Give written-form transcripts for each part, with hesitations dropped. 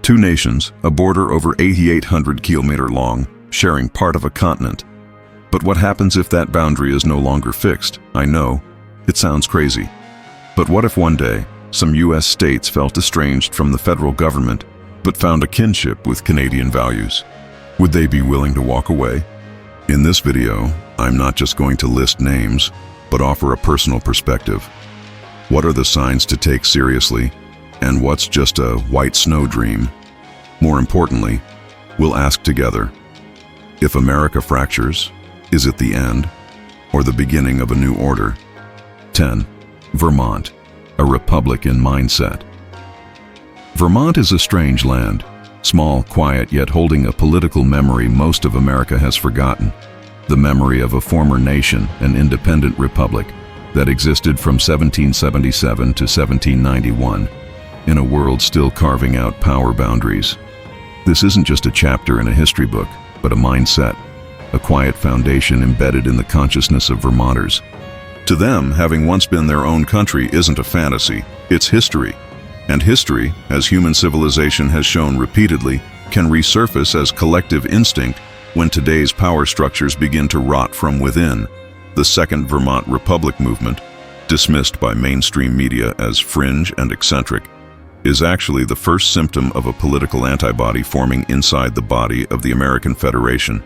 Two nations, a border over 8,800 kilometers long, sharing part of a continent. But what happens if that boundary is no longer fixed? I know, it sounds crazy. But what if one day, some US states felt estranged from the federal government, but found a kinship with Canadian values? Would they be willing to walk away? In this video, I'm not just going to list names, but offer a personal perspective. What are the signs to take seriously, and what's just a white snow dream? More importantly, we'll ask together, if America fractures, is it the end, or the beginning of a new order? 10. Vermont, a Republican mindset. Vermont is a strange land, small, quiet, yet holding a political memory most of America has forgotten. The memory of a former nation, an independent republic, that existed from 1777 to 1791, in a world still carving out power boundaries. This isn't just a chapter in a history book, but a mindset, a quiet foundation embedded in the consciousness of Vermonters. To them, having once been their own country isn't a fantasy, it's history. And history, as human civilization has shown repeatedly, can resurface as collective instinct when today's power structures begin to rot from within. The Second Vermont Republic movement, dismissed by mainstream media as fringe and eccentric, is actually the first symptom of a political antibody forming inside the body of the American Federation.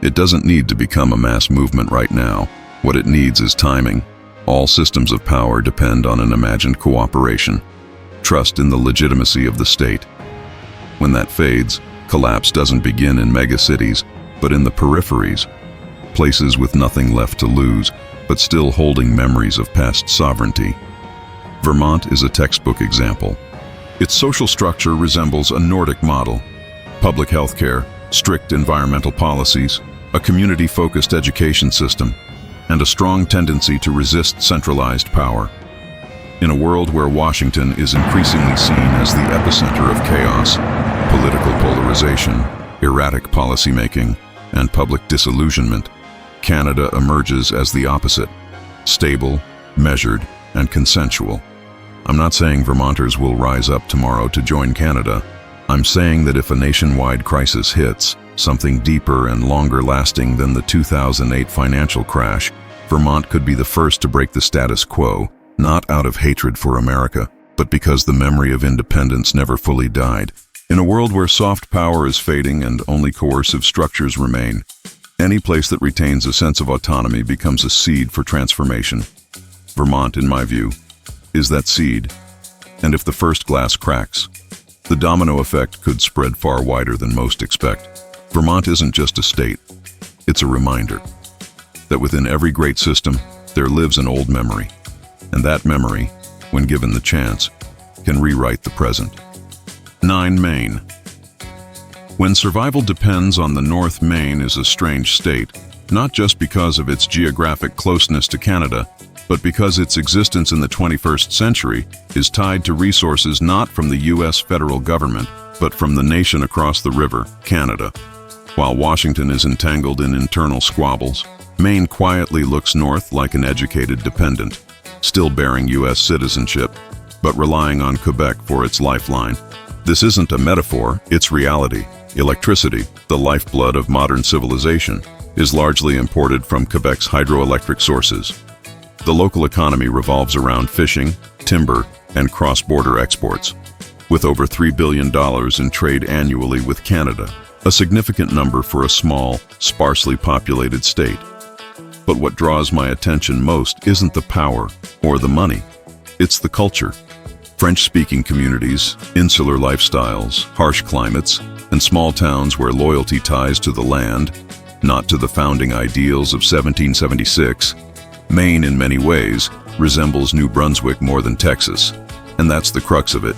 It doesn't need to become a mass movement right now. What it needs is timing. All systems of power depend on an imagined cooperation, trust in the legitimacy of the state. When that fades, collapse doesn't begin in megacities, but in the peripheries, places with nothing left to lose, but still holding memories of past sovereignty. Vermont is a textbook example. Its social structure resembles a Nordic model: public health care, strict environmental policies, a community-focused education system, and a strong tendency to resist centralized power. In a world where Washington is increasingly seen as the epicenter of chaos, political polarization, erratic policymaking, and public disillusionment, Canada emerges as the opposite: stable, measured, and consensual. I'm not saying Vermonters will rise up tomorrow to join Canada. I'm saying that if a nationwide crisis hits, something deeper and longer lasting than the 2008 financial crash, Vermont could be the first to break the status quo, not out of hatred for America, but because the memory of independence never fully died. In a world where soft power is fading and only coercive structures remain, any place that retains a sense of autonomy becomes a seed for transformation. Vermont, in my view, is that seed. And if the first glass cracks, the domino effect could spread far wider than most expect. Vermont isn't just a state, it's a reminder that within every great system, there lives an old memory. And that memory, when given the chance, can rewrite the present. 9. Maine. When survival depends on the North, Maine is a strange state, not just because of its geographic closeness to Canada, but because its existence in the 21st century is tied to resources not from the US federal government, but from the nation across the river, Canada. While Washington is entangled in internal squabbles, Maine quietly looks north like an educated dependent, still bearing US citizenship, but relying on Quebec for its lifeline. This isn't a metaphor, it's reality. Electricity, the lifeblood of modern civilization, is largely imported from Quebec's hydroelectric sources. The local economy revolves around fishing, timber, and cross-border exports, with over $3 billion in trade annually with Canada, a significant number for a small, sparsely populated state. But what draws my attention most isn't the power or the money, it's the culture. French-speaking communities, insular lifestyles, harsh climates, and small towns where loyalty ties to the land, not to the founding ideals of 1776. Maine, in many ways, resembles New Brunswick more than Texas, and that's the crux of it.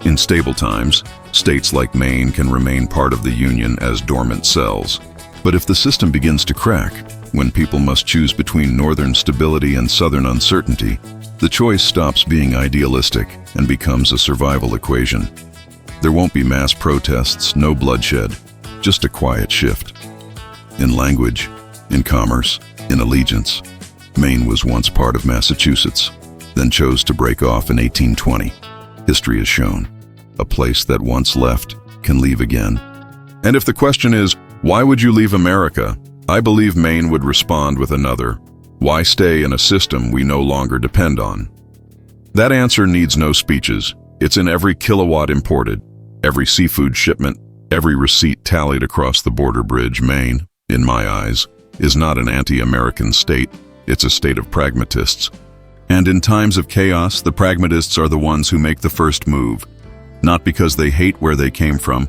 In stable times, states like Maine can remain part of the Union as dormant cells. But if the system begins to crack, when people must choose between northern stability and southern uncertainty, the choice stops being idealistic and becomes a survival equation. There won't be mass protests, no bloodshed, just a quiet shift. In language, in commerce, in allegiance, Maine was once part of Massachusetts, then chose to break off in 1820. History has shown, a place that once left can leave again. And if the question is, why would you leave America? I believe Maine would respond with another, why stay in a system we no longer depend on? That answer needs no speeches. It's in every kilowatt imported, every seafood shipment, every receipt tallied across the border bridge. Maine, in my eyes, is not an anti-American state. It's a state of pragmatists. And in times of chaos, the pragmatists are the ones who make the first move, not because they hate where they came from,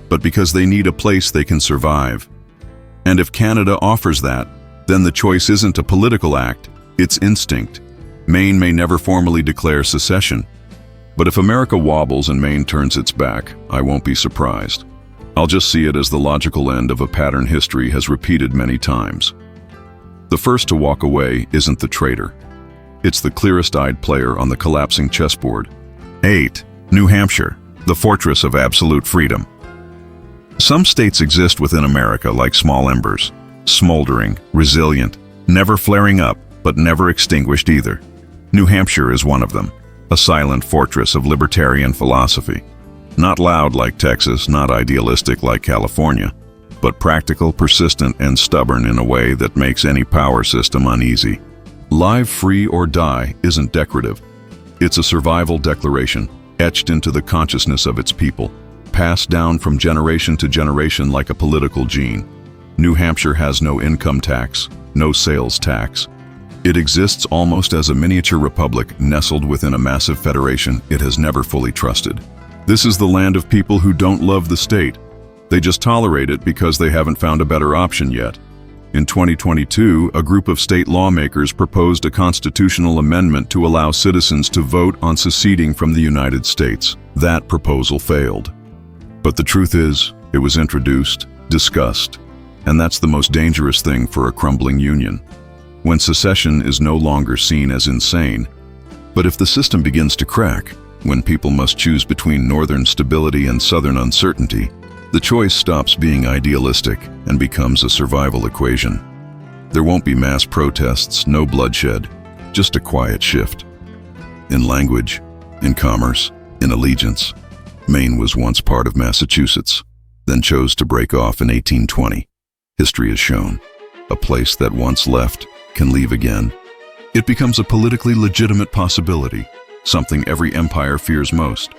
but because they need a place they can survive. And if Canada offers that, then the choice isn't a political act, it's instinct. Maine may never formally declare secession, but if America wobbles and Maine turns its back, I won't be surprised. I'll just see it as the logical end of a pattern history has repeated many times. The first to walk away isn't the traitor. It's the clearest-eyed player on the collapsing chessboard. 8. New Hampshire, the fortress of absolute freedom. Some states exist within America like small embers, smoldering, resilient, never flaring up, but never extinguished either. New Hampshire is one of them, a silent fortress of libertarian philosophy. Not loud like Texas, not idealistic like California, but practical, persistent, and stubborn in a way that makes any power system uneasy. Live free or die isn't decorative. It's a survival declaration, etched into the consciousness of its people, passed down from generation to generation like a political gene. New Hampshire has no income tax, no sales tax. It exists almost as a miniature republic nestled within a massive federation it has never fully trusted. This is the land of people who don't love the state. They just tolerate it because they haven't found a better option yet. In 2022, a group of state lawmakers proposed a constitutional amendment to allow citizens to vote on seceding from the United States. That proposal failed. But the truth is, it was introduced, discussed, and that's the most dangerous thing for a crumbling union. When secession is no longer seen as insane, but if the system begins to crack, when people must choose between northern stability and southern uncertainty, the choice stops being idealistic and becomes a survival equation. There won't be mass protests, no bloodshed, just a quiet shift. In language, in commerce, in allegiance, Maine was once part of Massachusetts, then chose to break off in 1820. History has shown, a place that once left can leave again. It becomes a politically legitimate possibility, something every empire fears most.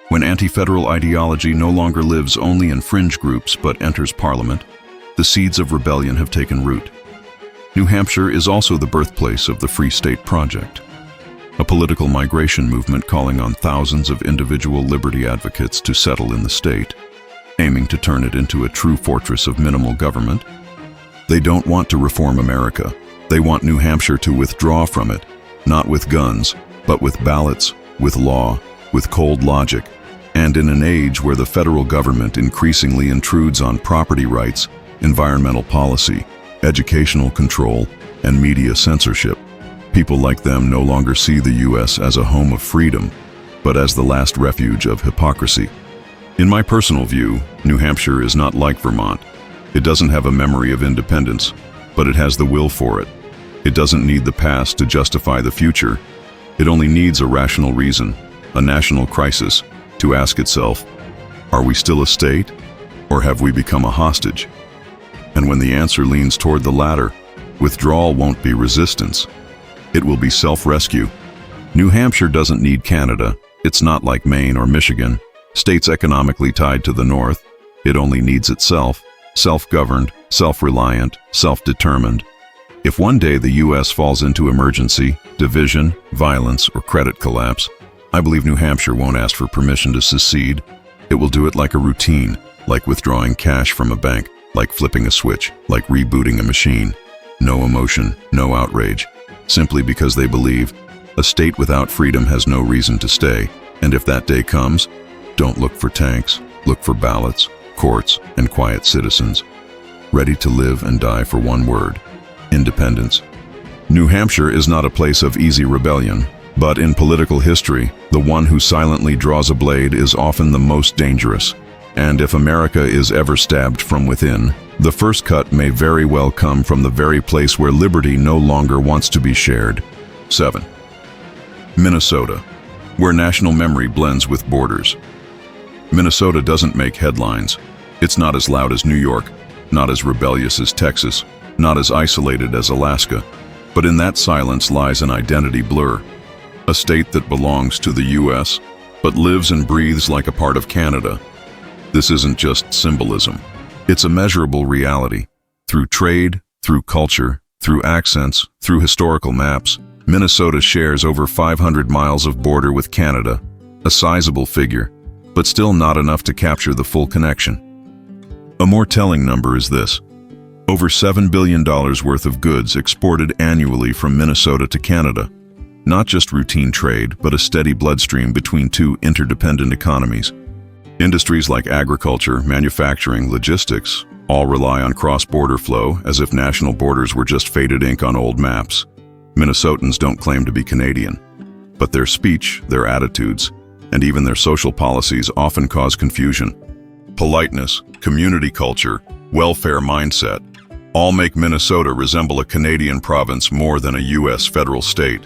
When anti-federal ideology no longer lives only in fringe groups but enters Parliament, the seeds of rebellion have taken root. New Hampshire is also the birthplace of the Free State Project, a political migration movement calling on thousands of individual liberty advocates to settle in the state, aiming to turn it into a true fortress of minimal government. They don't want to reform America. They want New Hampshire to withdraw from it, not with guns, but with ballots, with law, with cold logic. And in an age where the federal government increasingly intrudes on property rights, environmental policy, educational control, and media censorship, people like them no longer see the U.S. as a home of freedom, but as the last refuge of hypocrisy. In my personal view, New Hampshire is not like Vermont. It doesn't have a memory of independence, but it has the will for it. It doesn't need the past to justify the future. It only needs a rational reason, a national crisis, to ask itself, are we still a state, or have we become a hostage? And when the answer leans toward the latter, withdrawal won't be resistance. It will be self-rescue. New Hampshire doesn't need Canada. It's not like Maine or Michigan, states economically tied to the north. It only needs itself, self-governed, self-reliant, self-determined. If one day the U.S. falls into emergency, division, violence, or credit collapse, I believe New Hampshire won't ask for permission to secede. It will do it like a routine, like withdrawing cash from a bank, like flipping a switch, like rebooting a machine. No emotion, no outrage, simply because they believe a state without freedom has no reason to stay. And if that day comes, don't look for tanks, look for ballots, courts, and quiet citizens, ready to live and die for one word: independence. New Hampshire is not a place of easy rebellion, but in political history, the one who silently draws a blade is often the most dangerous. And if America is ever stabbed from within, the first cut may very well come from the very place where liberty no longer wants to be shared. 7. Minnesota, where national memory blends with borders. Minnesota doesn't make headlines. It's not as loud as New York, not as rebellious as Texas, not as isolated as Alaska. But in that silence lies an identity blur. A state that belongs to the U.S., but lives and breathes like a part of Canada. This isn't just symbolism. It's a measurable reality. Through trade, through culture, through accents, through historical maps, Minnesota shares over 500 miles of border with Canada, a sizable figure, but still not enough to capture the full connection. A more telling number is this: over $7 billion worth of goods exported annually from Minnesota to Canada. Not just routine trade, but a steady bloodstream between two interdependent economies. Industries like agriculture, manufacturing, logistics all rely on cross-border flow as if national borders were just faded ink on old maps. Minnesotans don't claim to be Canadian, but their speech, their attitudes, and even their social policies often cause confusion. Politeness, community culture, welfare mindset all make Minnesota resemble a Canadian province more than a U.S. federal state.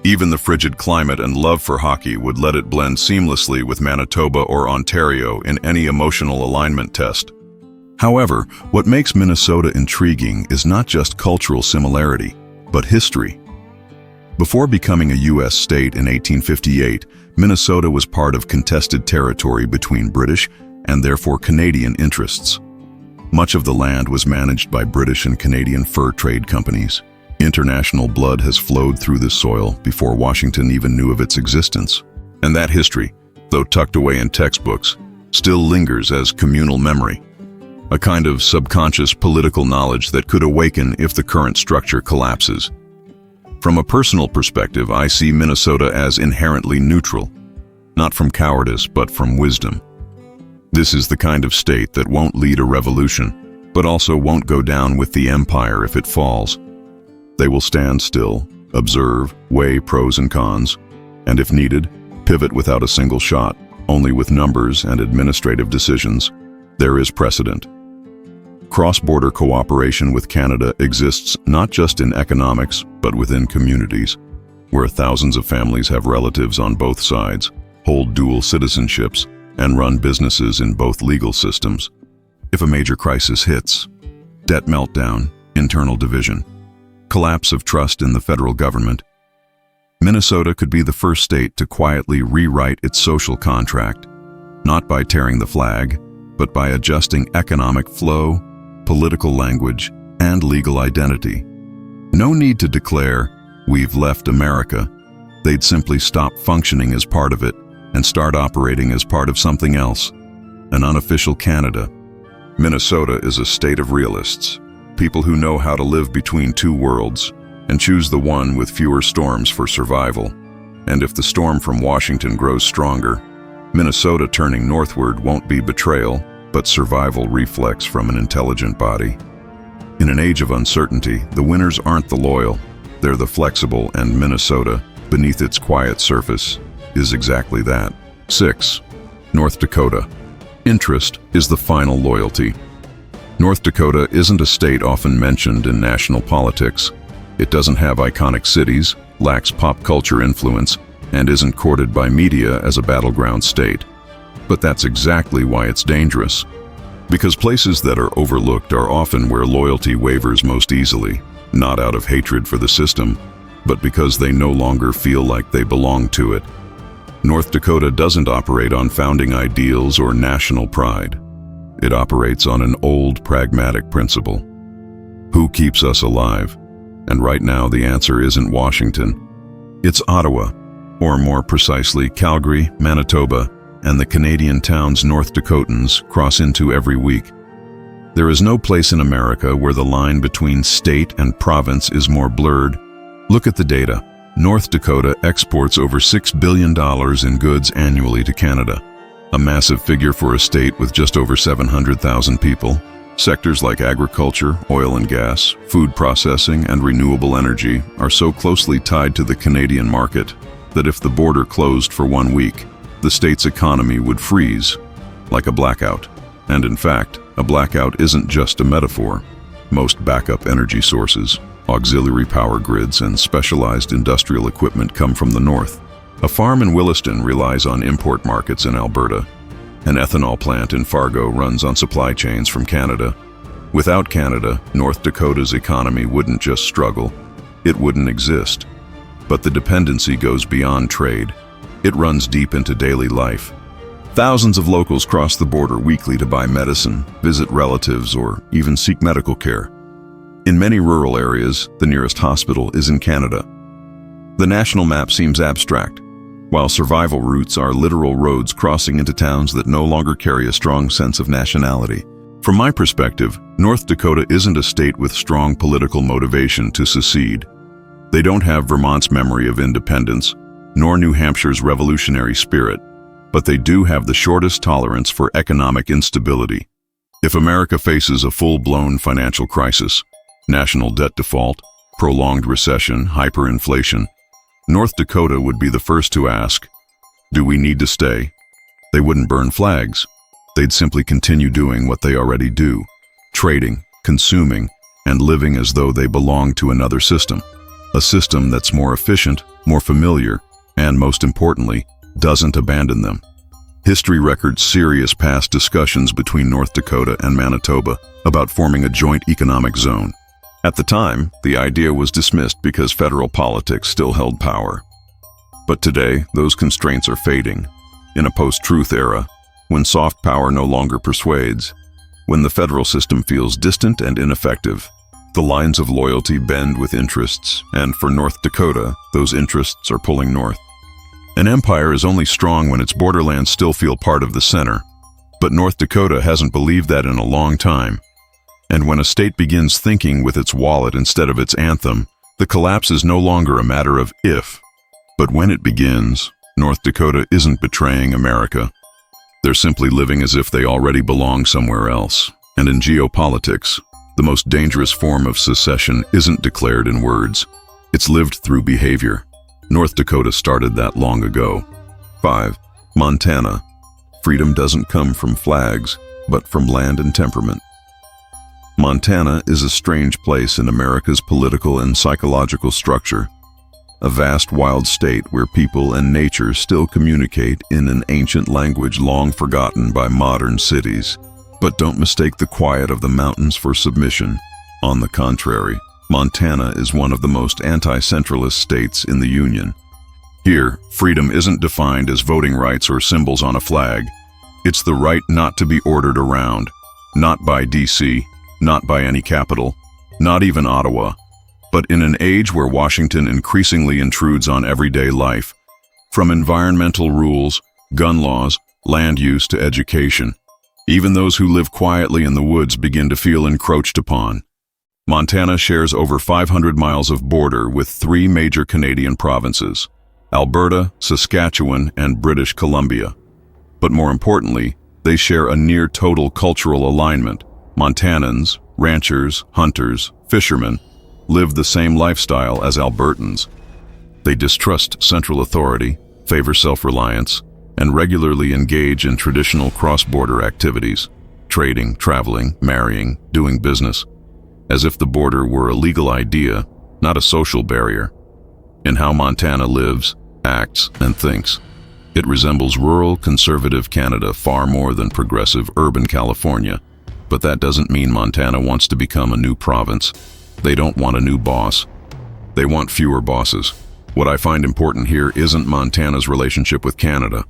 Even the frigid climate and love for hockey would let it blend seamlessly with Manitoba or Ontario in any emotional alignment test. However, what makes Minnesota intriguing is not just cultural similarity, but history. Before becoming a U.S. state in 1858, Minnesota was part of contested territory between British and therefore Canadian interests. Much of the land was managed by British and Canadian fur trade companies. International blood has flowed through this soil before Washington even knew of its existence. And that history, though tucked away in textbooks, still lingers as communal memory. A kind of subconscious political knowledge that could awaken if the current structure collapses. From a personal perspective, I see Minnesota as inherently neutral, not from cowardice, but from wisdom. This is the kind of state that won't lead a revolution, but also won't go down with the empire if it falls. They will stand still, observe, weigh pros and cons, and if needed, pivot without a single shot, only with numbers and administrative decisions. There is precedent. Cross-border cooperation with Canada exists not just in economics, but within communities, where thousands of families have relatives on both sides, hold dual citizenships, and run businesses in both legal systems. If a major crisis hits, debt meltdown, internal division, collapse of trust in the federal government, Minnesota could be the first state to quietly rewrite its social contract, not by tearing the flag, but by adjusting economic flow, political language, and legal identity. No need to declare, "We've left America." They'd simply stop functioning as part of it and start operating as part of something else, an unofficial Canada. Minnesota is a state of realists, people who know how to live between two worlds and choose the one with fewer storms for survival. And if the storm from Washington grows stronger, Minnesota turning northward won't be betrayal, but survival reflex from an intelligent body. In an age of uncertainty, the winners aren't the loyal, they're the flexible, and Minnesota, beneath its quiet surface, is exactly that. 6. North Dakota. Interest is the final loyalty. North Dakota isn't a state often mentioned in national politics. It doesn't have iconic cities, lacks pop culture influence, and isn't courted by media as a battleground state. But that's exactly why it's dangerous. Because places that are overlooked are often where loyalty wavers most easily, not out of hatred for the system, but because they no longer feel like they belong to it. North Dakota doesn't operate on founding ideals or national pride. It operates on an old, pragmatic principle. Who keeps us alive? And right now the answer isn't Washington. It's Ottawa, or more precisely Calgary, Manitoba, and the Canadian towns North Dakotans cross into every week. There is no place in America where the line between state and province is more blurred. Look at the data. North Dakota exports over $6 billion in goods annually to Canada, a massive figure for a state with just over 700,000 people. Sectors like agriculture, oil and gas, food processing, and renewable energy are so closely tied to the Canadian market that if the border closed for 1 week, the state's economy would freeze, like a blackout. And in fact, a blackout isn't just a metaphor. Most backup energy sources, auxiliary power grids, and specialized industrial equipment come from the north. A farm in Williston relies on import markets in Alberta. An ethanol plant in Fargo runs on supply chains from Canada. Without Canada, North Dakota's economy wouldn't just struggle, it wouldn't exist. But the dependency goes beyond trade. It runs deep into daily life. Thousands of locals cross the border weekly to buy medicine, visit relatives, or even seek medical care. In many rural areas, the nearest hospital is in Canada. The national map seems abstract, while survival routes are literal roads crossing into towns that no longer carry a strong sense of nationality. From my perspective, North Dakota isn't a state with strong political motivation to secede. They don't have Vermont's memory of independence, nor New Hampshire's revolutionary spirit, but they do have the shortest tolerance for economic instability. If America faces a full-blown financial crisis, national debt default, prolonged recession, hyperinflation, North Dakota would be the first to ask, do we need to stay? They wouldn't burn flags. They'd simply continue doing what they already do, trading, consuming, and living as though they belong to another system. A system that's more efficient, more familiar, and most importantly, doesn't abandon them. History records serious past discussions between North Dakota and Manitoba about forming a joint economic zone. At the time, the idea was dismissed because federal politics still held power. But today, those constraints are fading. In a post-truth era, when soft power no longer persuades, when the federal system feels distant and ineffective, the lines of loyalty bend with interests, and for North Dakota, those interests are pulling north. An empire is only strong when its borderlands still feel part of the center, but North Dakota hasn't believed that in a long time. And when a state begins thinking with its wallet instead of its anthem, the collapse is no longer a matter of if, but when it begins. North Dakota isn't betraying America. They're simply living as if they already belong somewhere else. And in geopolitics, the most dangerous form of secession isn't declared in words. It's lived through behavior. North Dakota started that long ago. 5. Montana. Freedom doesn't come from flags, but from land and temperament. Montana is a strange place in America's political and psychological structure. A vast wild state where people and nature still communicate in an ancient language long forgotten by modern cities. But don't mistake the quiet of the mountains for submission. On the contrary, Montana is one of the most anti-centralist states in the Union. Here, freedom isn't defined as voting rights or symbols on a flag. It's the right not to be ordered around, not by D.C., not by any capital, not even Ottawa, but in an age where Washington increasingly intrudes on everyday life, from environmental rules, gun laws, land use to education. Even those who live quietly in the woods begin to feel encroached upon. Montana shares over 500 miles of border with 3 major Canadian provinces: Alberta, Saskatchewan, and British Columbia. But more importantly, they share a near-total cultural alignment. Montanans, ranchers, hunters, fishermen, live the same lifestyle as Albertans. They distrust central authority, favor self-reliance, and regularly engage in traditional cross-border activities, trading, traveling, marrying, doing business, as if the border were a legal idea, not a social barrier. In how Montana lives, acts, and thinks, it resembles rural, conservative Canada far more than progressive urban California. But that doesn't mean Montana wants to become a new province. They don't want a new boss. They want fewer bosses. What I find important here isn't Montana's relationship with Canada,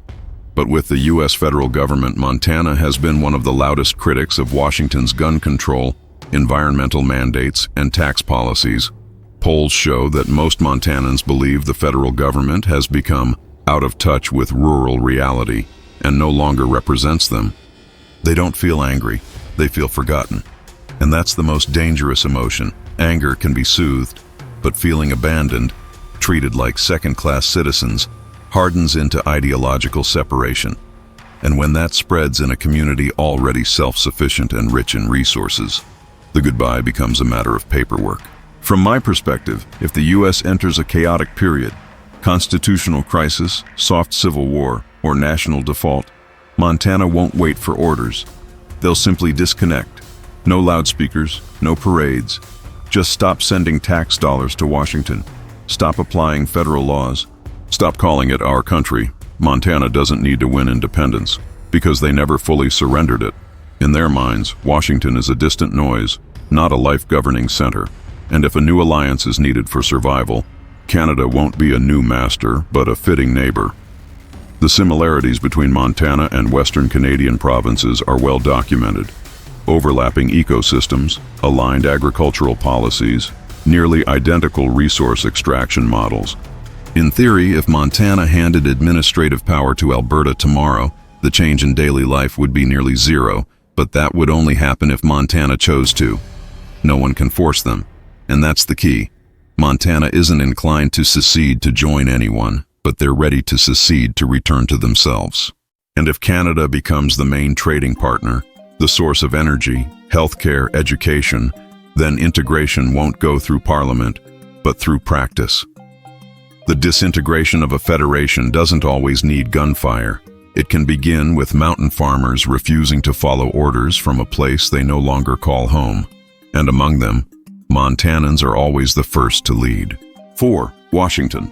but with the U.S. federal government. Montana has been one of the loudest critics of Washington's gun control, environmental mandates, and tax policies. Polls show that most Montanans believe the federal government has become out of touch with rural reality and no longer represents them. They don't feel angry. They feel forgotten. And that's the most dangerous emotion. Anger can be soothed, but feeling abandoned, treated like second-class citizens, hardens into ideological separation. And when that spreads in a community already self-sufficient and rich in resources, the goodbye becomes a matter of paperwork. From my perspective, if the U.S. enters a chaotic period, constitutional crisis, soft civil war, or national default, Montana won't wait for orders. They'll simply disconnect. No loudspeakers, no parades. Just stop sending tax dollars to Washington. Stop applying federal laws. Stop calling it our country. Montana doesn't need to win independence. because they never fully surrendered it. In their minds, Washington is a distant noise, not a life-governing center. And if a new alliance is needed for survival, Canada won't be a new master, but a fitting neighbor. The similarities between Montana and Western Canadian provinces are well documented. Overlapping ecosystems, aligned agricultural policies, nearly identical resource extraction models. In theory, if Montana handed administrative power to Alberta tomorrow, the change in daily life would be nearly zero, but that would only happen if Montana chose to. No one can force them, and that's the key. Montana isn't inclined to secede to join anyone, but they're ready to secede to return to themselves. And if Canada becomes the main trading partner, the source of energy, healthcare, education, then integration won't go through Parliament, but through practice. The disintegration of a federation doesn't always need gunfire. It can begin with mountain farmers refusing to follow orders from a place they no longer call home. And among them, Montanans are always the first to lead. 4. Washington.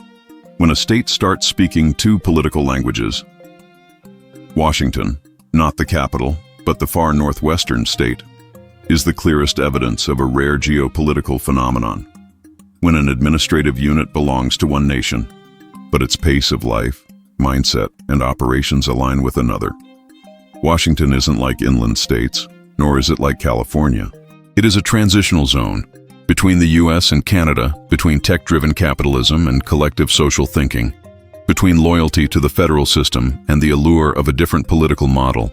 When a state starts speaking two political languages. Washington, not the capital, but the far northwestern state, is the clearest evidence of a rare geopolitical phenomenon. When an administrative unit belongs to one nation, but its pace of life, mindset, and operations align with another. Washington isn't like inland states, nor is it like California. It is a transitional zone between the US and Canada, between tech-driven capitalism and collective social thinking, between loyalty to the federal system and the allure of a different political model.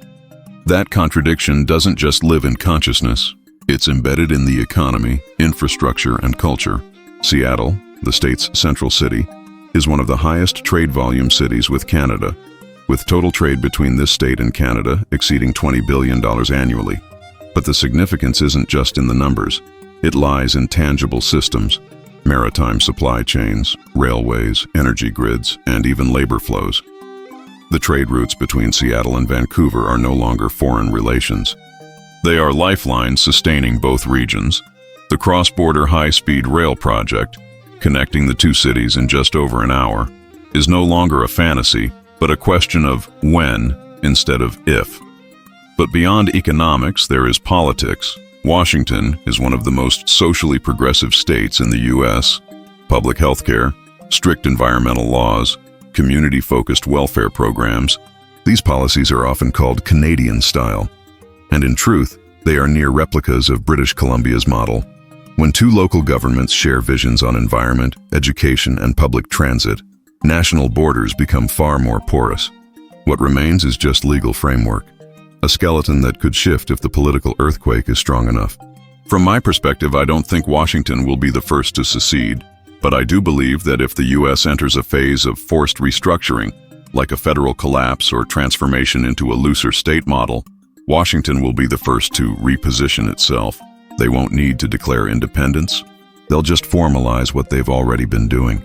That contradiction doesn't just live in consciousness, it's embedded in the economy, infrastructure, and culture. Seattle, the state's central city, is one of the highest trade volume cities with Canada, with total trade between this state and Canada exceeding $20 billion annually. But the significance isn't just in the numbers. It lies in tangible systems, maritime supply chains, railways, energy grids, and even labor flows. The trade routes between Seattle and Vancouver are no longer foreign relations. They are lifelines sustaining both regions. The cross-border high-speed rail project, connecting the two cities in just over an hour, is no longer a fantasy, but a question of when instead of if. But beyond economics, there is politics. Washington is one of the most socially progressive states in the U.S. Public health care, strict environmental laws, community-focused welfare programs. These policies are often called Canadian style. And in truth, they are near replicas of British Columbia's model. When two local governments share visions on environment, education, and public transit, national borders become far more porous. What remains is just legal framework, a skeleton that could shift if the political earthquake is strong enough. From my perspective, I don't think Washington will be the first to secede, but I do believe that if the U.S. enters a phase of forced restructuring, like a federal collapse or transformation into a looser state model, Washington will be the first to reposition itself. They won't need to declare independence. They'll just formalize what they've already been doing,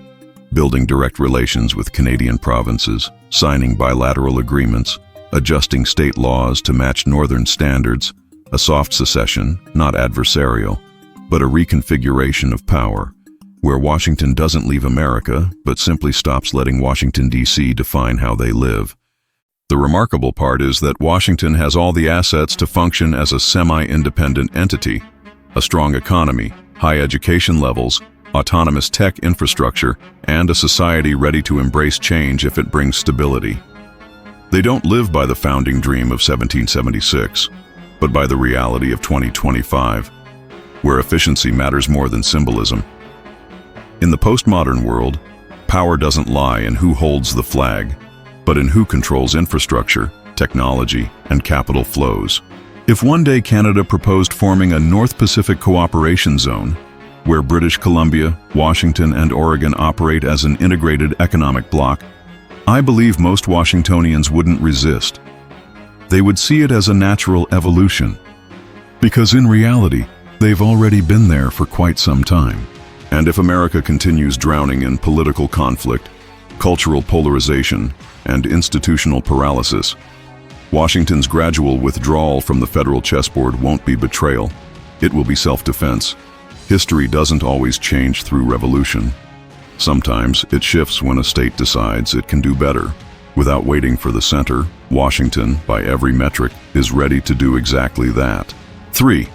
building direct relations with Canadian provinces, signing bilateral agreements, adjusting state laws to match northern standards, a soft secession, not adversarial, but a reconfiguration of power, where Washington doesn't leave America, but simply stops letting Washington, D.C. define how they live. The remarkable part is that Washington has all the assets to function as a semi-independent entity, a strong economy, high education levels, autonomous tech infrastructure, and a society ready to embrace change if it brings stability. They don't live by the founding dream of 1776, but by the reality of 2025, where efficiency matters more than symbolism. In the postmodern world, power doesn't lie in who holds the flag, but in who controls infrastructure, technology, and capital flows. If one day Canada proposed forming a North Pacific Cooperation Zone, where British Columbia, Washington, and Oregon operate as an integrated economic bloc, I believe most Washingtonians wouldn't resist. They would see it as a natural evolution, because in reality, they've already been there for quite some time. And if America continues drowning in political conflict, cultural polarization, and institutional paralysis, Washington's gradual withdrawal from the federal chessboard won't be betrayal. It will be self-defense. History doesn't always change through revolution. Sometimes it shifts when a state decides it can do better. Without waiting for the center, Washington, by every metric, is ready to do exactly that. 3.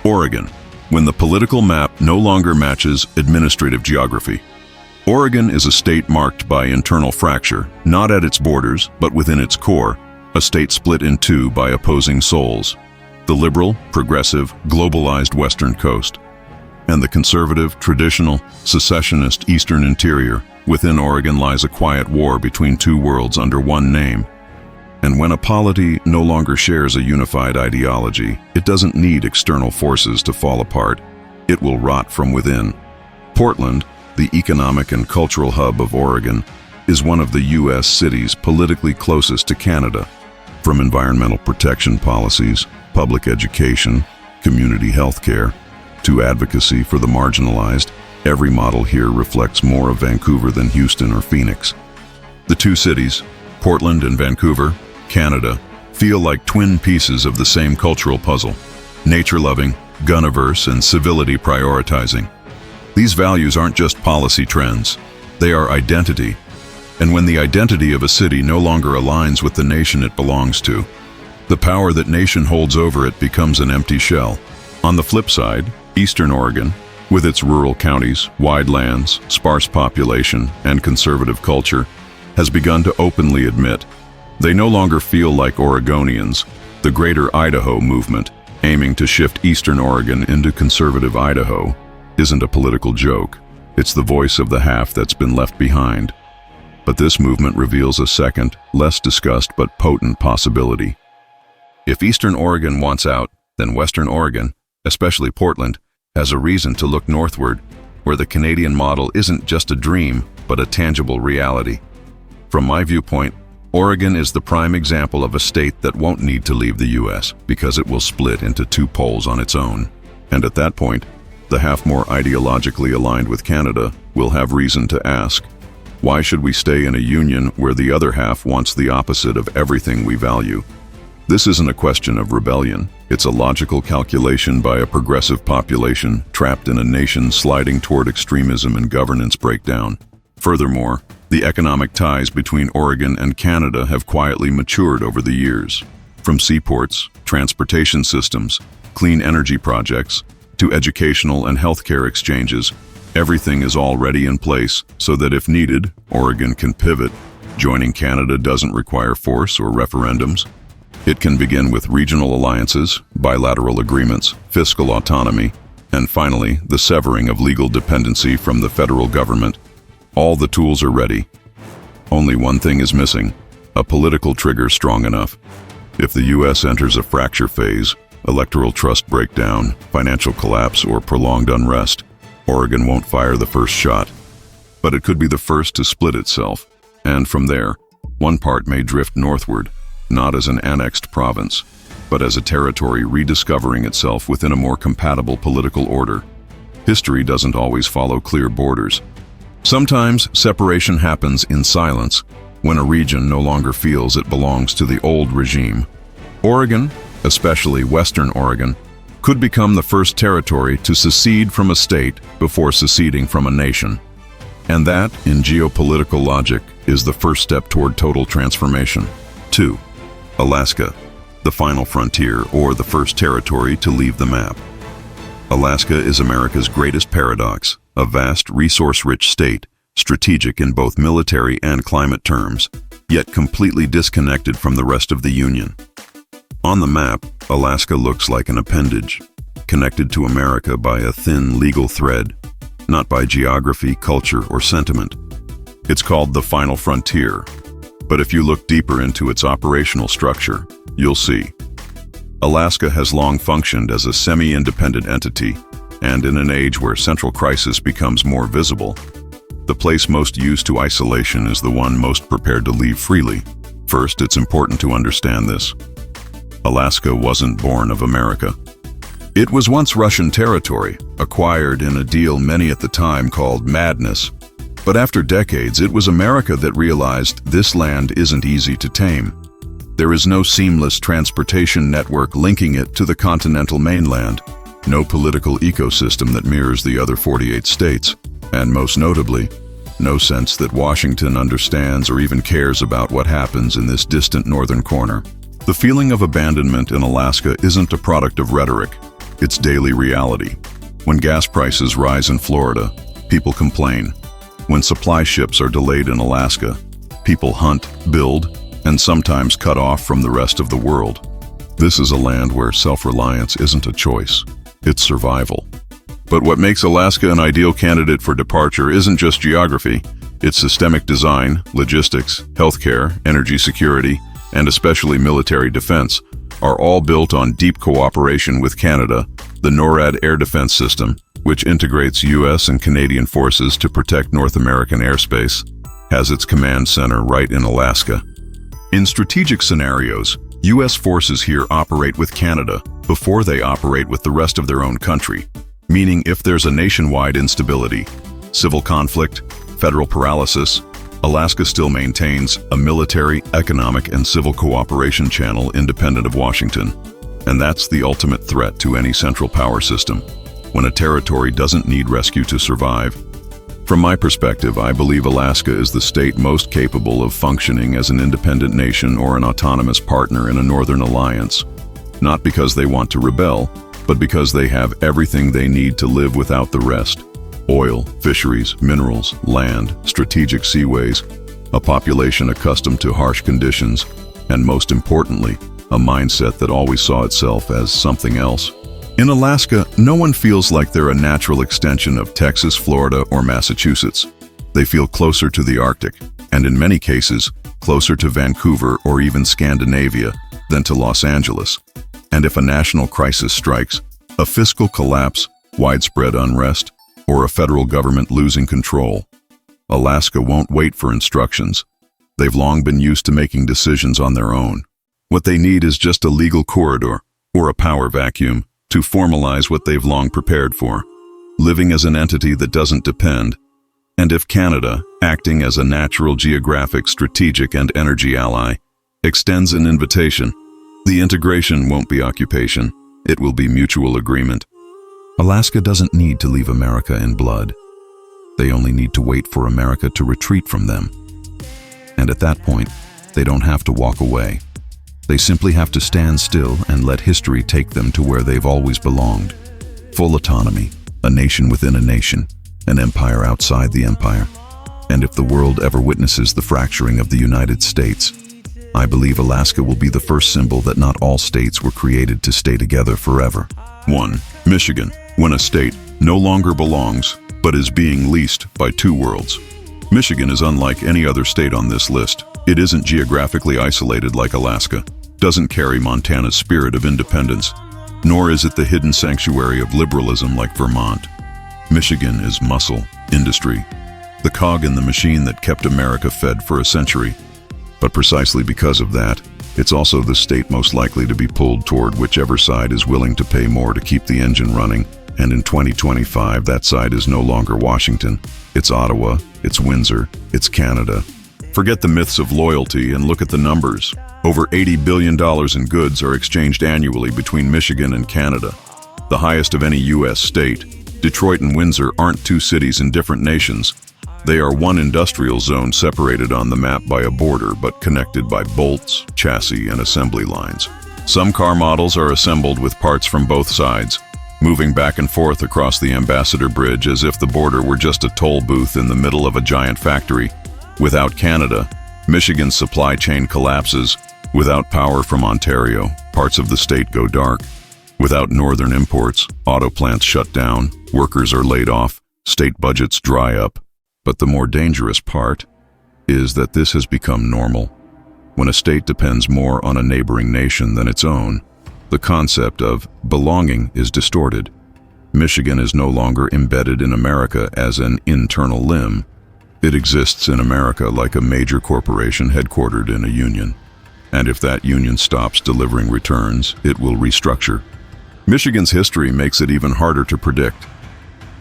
Oregon, when the political map no longer matches administrative geography. Oregon is a state marked by internal fracture, not at its borders, but within its core, a state split in two by opposing souls: the liberal, progressive, globalized western coast, and the conservative, traditional, secessionist eastern interior. Within Oregon lies a quiet war between two worlds under one name. And when a polity no longer shares a unified ideology, it doesn't need external forces to fall apart. It will rot from within. Portland, the economic and cultural hub of Oregon, is one of the U.S. cities politically closest to Canada. From environmental protection policies, public education, community health care, to advocacy for the marginalized, every model here reflects more of Vancouver than Houston or Phoenix. The two cities, Portland and Vancouver, Canada, feel like twin pieces of the same cultural puzzle: nature-loving, gun-averse, and civility prioritizing. These values aren't just policy trends, they are identity. And when the identity of a city no longer aligns with the nation it belongs to, the power that nation holds over it becomes an empty shell. On the flip side, Eastern Oregon, with its rural counties, wide lands, sparse population, and conservative culture, has begun to openly admit they no longer feel like Oregonians. The Greater Idaho movement, aiming to shift Eastern Oregon into conservative Idaho, isn't a political joke. It's the voice of the half that's been left behind. But this movement reveals a second, less discussed but potent possibility. If Eastern Oregon wants out, then Western Oregon, especially Portland, has a reason to look northward, where the Canadian model isn't just a dream, but a tangible reality. From my viewpoint, Oregon is the prime example of a state that won't need to leave the U.S. because it will split into two poles on its own. And at that point, the half more ideologically aligned with Canada will have reason to ask, why should we stay in a union where the other half wants the opposite of everything we value? This isn't a question of rebellion. It's a logical calculation by a progressive population trapped in a nation sliding toward extremism and governance breakdown. Furthermore, the economic ties between Oregon and Canada have quietly matured over the years. From seaports, transportation systems, clean energy projects, to educational and healthcare exchanges, everything is already in place so that if needed, Oregon can pivot. Joining Canada doesn't require force or referendums. It can begin with regional alliances, bilateral agreements, fiscal autonomy, and finally, the severing of legal dependency from the federal government. All the tools are ready. Only one thing is missing: a political trigger strong enough. If the U.S. enters a fracture phase, electoral trust breakdown, financial collapse, or prolonged unrest, Oregon won't fire the first shot. But it could be the first to split itself, and from there, one part may drift northward, not as an annexed province, but as a territory rediscovering itself within a more compatible political order. History doesn't always follow clear borders. Sometimes separation happens in silence, when a region no longer feels it belongs to the old regime. Oregon, especially Western Oregon, could become the first territory to secede from a state before seceding from a nation. And that, in geopolitical logic, is the first step toward total transformation. 2. Alaska, the final frontier, or the first territory to leave the map. Alaska is America's greatest paradox, a vast, resource-rich state, strategic in both military and climate terms, yet completely disconnected from the rest of the Union. On the map, Alaska looks like an appendage, connected to America by a thin legal thread, not by geography, culture, or sentiment. It's called the final frontier, but if you look deeper into its operational structure, you'll see. Alaska has long functioned as a semi-independent entity, and in an age where central crisis becomes more visible, the place most used to isolation is the one most prepared to leave freely. First, it's important to understand this. Alaska wasn't born of America. It was once Russian territory, acquired in a deal many at the time called madness. But after decades, it was America that realized this land isn't easy to tame. There is no seamless transportation network linking it to the continental mainland, no political ecosystem that mirrors the other 48 states, and most notably, No sense that Washington understands or even cares about what happens in this distant northern corner. The feeling of abandonment in Alaska isn't a product of rhetoric, it's daily reality. When gas prices rise in Florida, people complain. When supply ships are delayed in Alaska, people hunt, build, and sometimes cut off from the rest of the world. This is a land where self-reliance isn't a choice, it's survival. But what makes Alaska an ideal candidate for departure isn't just geography, it's systemic design, logistics, healthcare, energy security, and especially military defense are all built on deep cooperation with Canada, the NORAD air defense system, which integrates U.S. and Canadian forces to protect North American airspace, has its command center right in Alaska. In strategic scenarios, U.S. forces here operate with Canada before they operate with the rest of their own country, meaning if there's a nationwide instability, civil conflict, federal paralysis, Alaska still maintains a military, economic, and civil cooperation channel independent of Washington. And that's the ultimate threat to any central power system, when a territory doesn't need rescue to survive. From my perspective, I believe Alaska is the state most capable of functioning as an independent nation or an autonomous partner in a northern alliance, not because they want to rebel, but because they have everything they need to live without the rest. Oil, fisheries, minerals, land, strategic seaways, a population accustomed to harsh conditions, and most importantly, a mindset that always saw itself as something else. In Alaska, no one feels like they're a natural extension of Texas, Florida, or Massachusetts. They feel closer to the Arctic, and in many cases, closer to Vancouver or even Scandinavia than to Los Angeles. And if a national crisis strikes, a fiscal collapse, widespread unrest, or a federal government losing control, Alaska won't wait for instructions. They've long been used to making decisions on their own. What they need is just a legal corridor, or a power vacuum, to formalize what they've long prepared for, living as an entity that doesn't depend. And if Canada, acting as a natural geographic, strategic, and energy ally, extends an invitation, the integration won't be occupation, it will be mutual agreement. Alaska doesn't need to leave America in blood. They only need to wait for America to retreat from them. And at that point, they don't have to walk away. They simply have to stand still and let history take them to where they've always belonged. Full autonomy, a nation within a nation, an empire outside the empire. And if the world ever witnesses the fracturing of the United States, I believe Alaska will be the first symbol that not all states were created to stay together forever. 1. Michigan, when a state no longer belongs, but is being leased by two worlds. Michigan is unlike any other state on this list. It isn't geographically isolated like Alaska, doesn't carry Montana's spirit of independence, nor is it the hidden sanctuary of liberalism like Vermont. Michigan is muscle, industry, the cog in the machine that kept America fed for a century. But precisely because of that, it's also the state most likely to be pulled toward whichever side is willing to pay more to keep the engine running. And in 2025, that side is no longer Washington. It's Ottawa, it's Windsor, it's Canada. Forget the myths of loyalty and look at the numbers. Over $80 billion in goods are exchanged annually between Michigan and Canada, the highest of any U.S. state. Detroit and Windsor aren't two cities in different nations. They are one industrial zone separated on the map by a border but connected by bolts, chassis, and assembly lines. Some car models are assembled with parts from both sides, moving back and forth across the Ambassador Bridge as if the border were just a toll booth in the middle of a giant factory. Without Canada, Michigan's supply chain collapses. Without power from Ontario, parts of the state go dark. Without northern imports, auto plants shut down, workers are laid off, state budgets dry up. But the more dangerous part is that this has become normal. When a state depends more on a neighboring nation than its own, the concept of belonging is distorted. Michigan is no longer embedded in America as an internal limb. It exists in America like a major corporation headquartered in a union. And if that union stops delivering returns, it will restructure. Michigan's history makes it even harder to predict.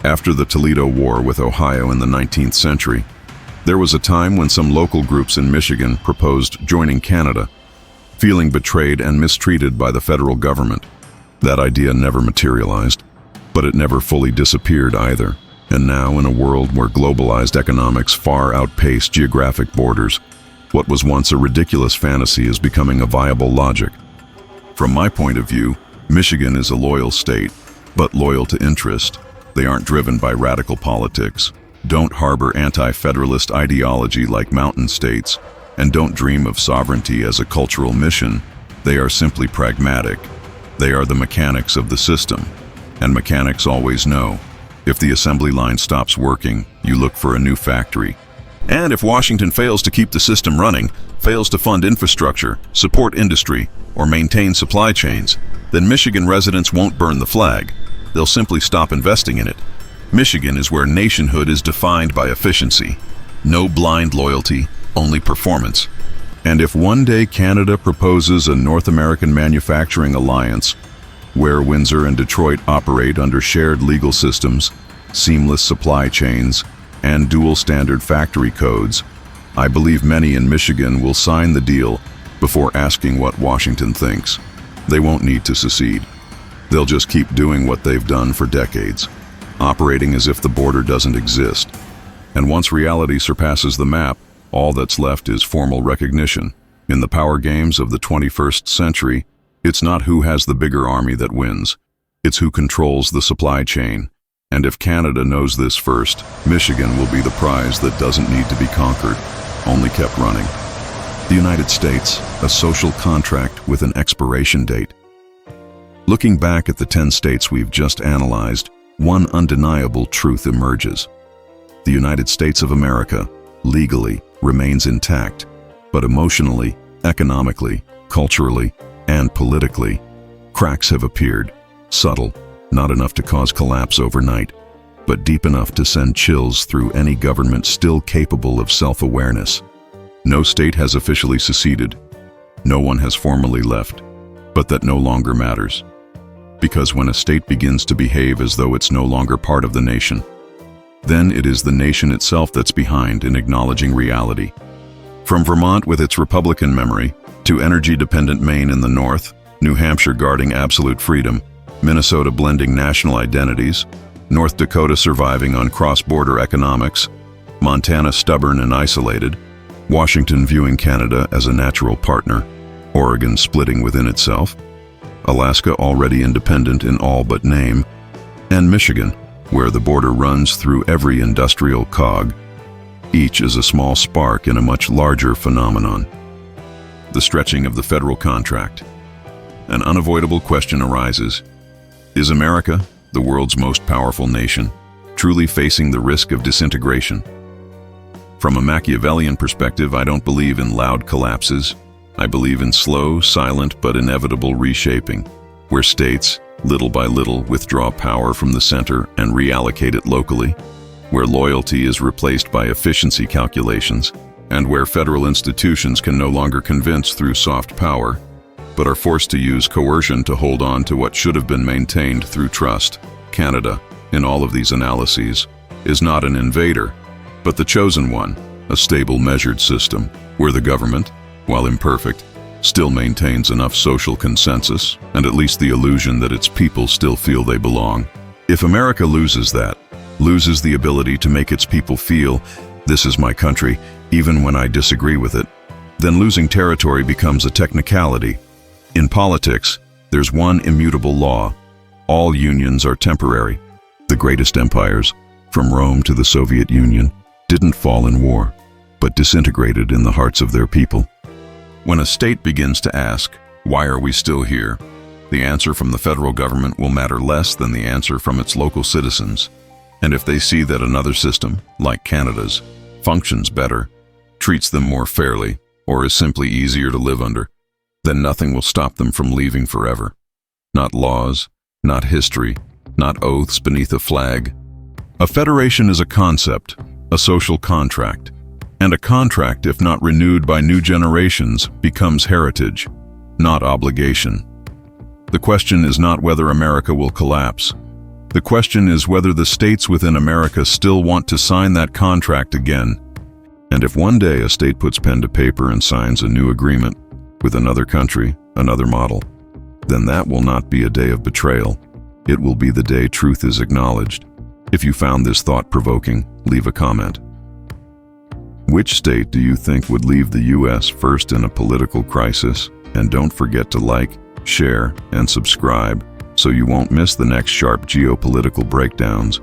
After the Toledo War with Ohio in the 19th century, there was a time when some local groups in Michigan proposed joining Canada, feeling betrayed and mistreated by the federal government. That idea never materialized, but it never fully disappeared either. And now, in a world where globalized economics far outpace geographic borders, what was once a ridiculous fantasy is becoming a viable logic. From my point of view, Michigan is a loyal state, but loyal to interest. They aren't driven by radical politics, don't harbor anti-federalist ideology like mountain states, and don't dream of sovereignty as a cultural mission. They are simply pragmatic. They are the mechanics of the system, and mechanics always know. If the assembly line stops working, you look for a new factory. And if Washington fails to keep the system running, fails to fund infrastructure, support industry, or maintain supply chains, then Michigan residents won't burn the flag. They'll simply stop investing in it. Michigan is where nationhood is defined by efficiency. No blind loyalty, only performance. And if one day Canada proposes a North American manufacturing alliance, where Windsor and Detroit operate under shared legal systems, seamless supply chains, and dual-standard factory codes, I believe many in Michigan will sign the deal before asking what Washington thinks. They won't need to secede. They'll just keep doing what they've done for decades, operating as if the border doesn't exist. And once reality surpasses the map, all that's left is formal recognition. In the power games of the 21st century, it's not who has the bigger army that wins. It's who controls the supply chain. And if Canada knows this first, Michigan will be the prize that doesn't need to be conquered, only kept running. The United States, a social contract with an expiration date. Looking back at the 10 states we've just analyzed, one undeniable truth emerges. The United States of America, legally, remains intact, but emotionally, economically, culturally, and politically, cracks have appeared, subtle, not enough to cause collapse overnight, but deep enough to send chills through any government still capable of self-awareness. No state has officially seceded. No one has formally left, but that no longer matters. Because when a state begins to behave as though it's no longer part of the nation, then it is the nation itself that's behind in acknowledging reality. From Vermont with its Republican memory, to energy-dependent Maine in the north, New Hampshire guarding absolute freedom, Minnesota blending national identities, North Dakota surviving on cross-border economics, Montana stubborn and isolated, Washington viewing Canada as a natural partner, Oregon splitting within itself, Alaska already independent in all but name, and Michigan, where the border runs through every industrial cog. Each is a small spark in a much larger phenomenon. The stretching of the federal contract. An unavoidable question arises. Is America, the world's most powerful nation, truly facing the risk of disintegration? From a Machiavellian perspective, I don't believe in loud collapses. I believe in slow, silent, but inevitable reshaping, where states, little by little, withdraw power from the center and reallocate it locally, where loyalty is replaced by efficiency calculations, and where federal institutions can no longer convince through soft power, but are forced to use coercion to hold on to what should have been maintained through trust. Canada, in all of these analyses, is not an invader, but the chosen one, a stable, measured system, where the government, while imperfect, still maintains enough social consensus and at least the illusion that its people still feel they belong. If America loses that, loses the ability to make its people feel, this is my country, even when I disagree with it, then losing territory becomes a technicality. In politics, there's one immutable law. All unions are temporary. The greatest empires, from Rome to the Soviet Union, didn't fall in war, but disintegrated in the hearts of their people. When a state begins to ask, why are we still here? The answer from the federal government will matter less than the answer from its local citizens. And if they see that another system, like Canada's, functions better, treats them more fairly, or is simply easier to live under, then nothing will stop them from leaving forever. Not laws, not history, not oaths beneath a flag. A federation is a concept, a social contract. And a contract, if not renewed by new generations, becomes heritage, not obligation. The question is not whether America will collapse. The question is whether the states within America still want to sign that contract again. And if one day a state puts pen to paper and signs a new agreement with another country, another model, then that will not be a day of betrayal. It will be the day truth is acknowledged. If you found this thought-provoking, leave a comment. Which state do you think would leave the US first in a political crisis? And don't forget to like, share, and subscribe so you won't miss the next sharp geopolitical breakdowns.